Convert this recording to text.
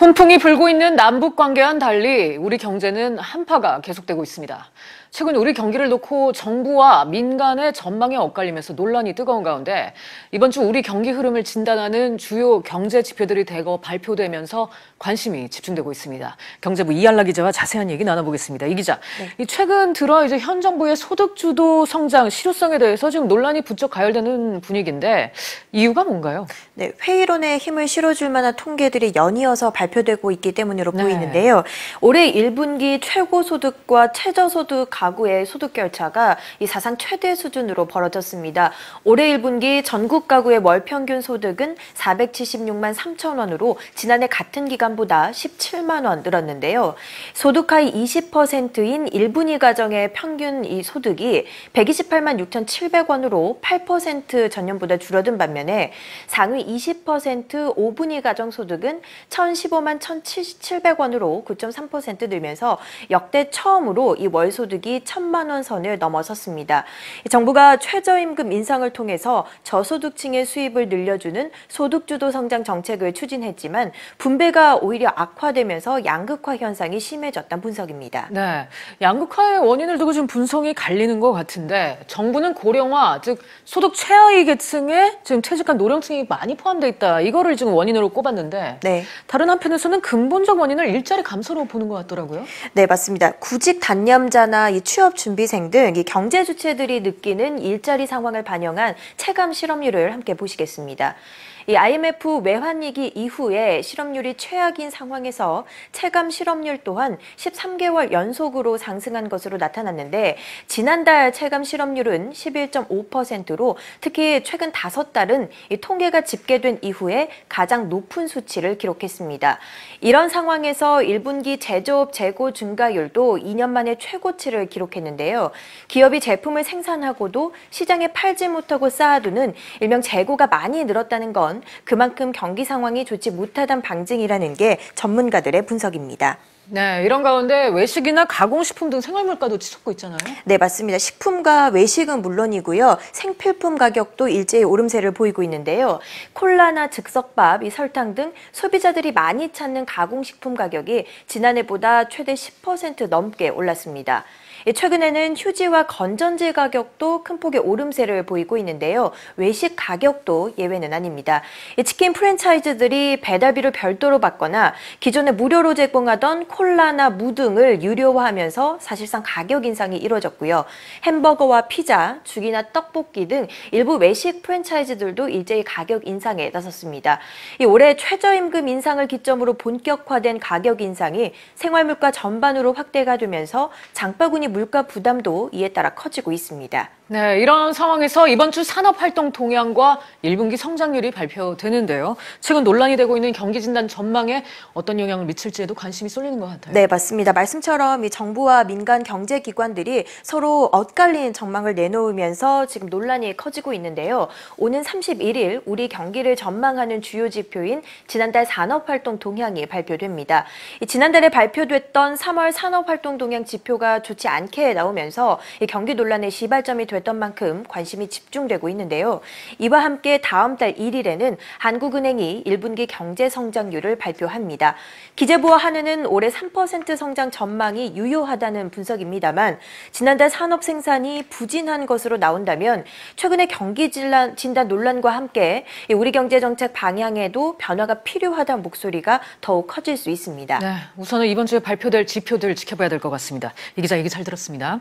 훈풍이 불고 있는 남북 관계와는 달리 우리 경제는 한파가 계속되고 있습니다. 최근 우리 경기를 놓고 정부와 민간의 전망이 엇갈리면서 논란이 뜨거운 가운데 이번 주 우리 경기 흐름을 진단하는 주요 경제 지표들이 대거 발표되면서 관심이 집중되고 있습니다. 경제부 이한라 기자와 자세한 얘기 나눠보겠습니다. 이 기자, 네. 최근 들어 이제 현 정부의 소득주도 성장 실효성에 대해서 지금 논란이 부쩍 가열되는 분위기인데 이유가 뭔가요? 네, 회의론에 힘을 실어줄 만한 통계들이 연이어서 발표되고 있기 때문으로 보이는데요. 올해 1분기 최고소득과 최저소득 가구의 소득 격차가 이 사상 최대 수준으로 벌어졌습니다. 올해 1분기 전국 가구의 월 평균 소득은 476만 3천 원으로 지난해 같은 기간보다 17만 원 늘었는데요. 소득 하위 20%인 1분위 가정의 평균 이 소득이 128만 6,700원으로 8% 전년보다 줄어든 반면에 상위 20% 5분위 가정 소득은 1,015만 1,700원으로 9.3% 늘면서 역대 처음으로 이 월 소득이 1,000만 원 선을 넘어섰습니다. 정부가 최저임금 인상을 통해서 저소득층의 수입을 늘려주는 소득주도 성장 정책을 추진했지만 분배가 오히려 악화되면서 양극화 현상이 심해졌다는 분석입니다. 네, 양극화의 원인을 두고 지금 분석이 갈리는 것 같은데 정부는 고령화, 즉 소득 최하위 계층에 지금 퇴직한 노령층이 많이 포함되어 있다. 이거를 지금 원인으로 꼽았는데 다른 한편에서는 근본적 원인을 일자리 감소로 보는 것 같더라고요. 네, 맞습니다. 구직 단념자나 이 취업 준비생 등 이 경제 주체들이 느끼는 일자리 상황을 반영한 체감 실업률을 함께 보시겠습니다. 이 IMF 외환위기 이후에 실업률이 최악인 상황에서 체감 실업률 또한 13개월 연속으로 상승한 것으로 나타났는데 지난달 체감 실업률은 11.5%로 특히 최근 5달은 이 통계가 집계된 이후에 가장 높은 수치를 기록했습니다. 이런 상황에서 1분기 제조업 재고 증가율도 2년 만에 최고치를 기록했는데요. 기업이 제품을 생산하고도 시장에 팔지 못하고 쌓아두는 일명 재고가 많이 늘었다는 건 그만큼 경기 상황이 좋지 못하다는 방증이라는 게 전문가들의 분석입니다. 네, 이런 가운데 외식이나 가공식품 등 생활물가도 치솟고 있잖아요. 네, 맞습니다. 식품과 외식은 물론이고요. 생필품 가격도 일제히 오름세를 보이고 있는데요. 콜라나 즉석밥, 이 설탕 등 소비자들이 많이 찾는 가공식품 가격이 지난해보다 최대 10% 넘게 올랐습니다. 최근에는 휴지와 건전지 가격도 큰 폭의 오름세를 보이고 있는데요. 외식 가격도 예외는 아닙니다. 치킨 프랜차이즈들이 배달비를 별도로 받거나 기존에 무료로 제공하던 콜라나 무 등을 유료화하면서 사실상 가격 인상이 이뤄졌고요. 햄버거와 피자, 죽이나 떡볶이 등 일부 외식 프랜차이즈들도 일제히 가격 인상에 나섰습니다. 올해 최저임금 인상을 기점으로 본격화된 가격 인상이 생활물가 전반으로 확대가 되면서 장바구니 물가 부담도 이에 따라 커지고 있습니다. 네, 이런 상황에서 이번 주 산업활동 동향과 1분기 성장률이 발표되는데요. 최근 논란이 되고 있는 경기진단 전망에 어떤 영향을 미칠지에도 관심이 쏠리는 것 같아요. 네, 맞습니다. 말씀처럼 이 정부와 민간 경제기관들이 서로 엇갈린 전망을 내놓으면서 지금 논란이 커지고 있는데요. 오는 31일 우리 경기를 전망하는 주요 지표인 지난달 산업활동 동향이 발표됩니다. 지난달에 발표됐던 3월 산업활동 동향 지표가 좋지 않게 나오면서 이 경기 논란의 시발점이 됐던 만큼 관심이 집중되고 있는데요. 이와 함께 다음 달 1일에는 한국은행이 1분기 경제 성장률을 발표합니다. 기재부와 한은은 올해 3% 성장 전망이 유효하다는 분석입니다만 지난달 산업 생산이 부진한 것으로 나온다면 최근의 경기 진단 논란과 함께 우리 경제 정책 방향에도 변화가 필요하다는 목소리가 더욱 커질 수 있습니다. 네, 우선은 이번 주에 발표될 지표들 지켜봐야 될 것 같습니다. 이 기자 얘기 잘 들었습니다.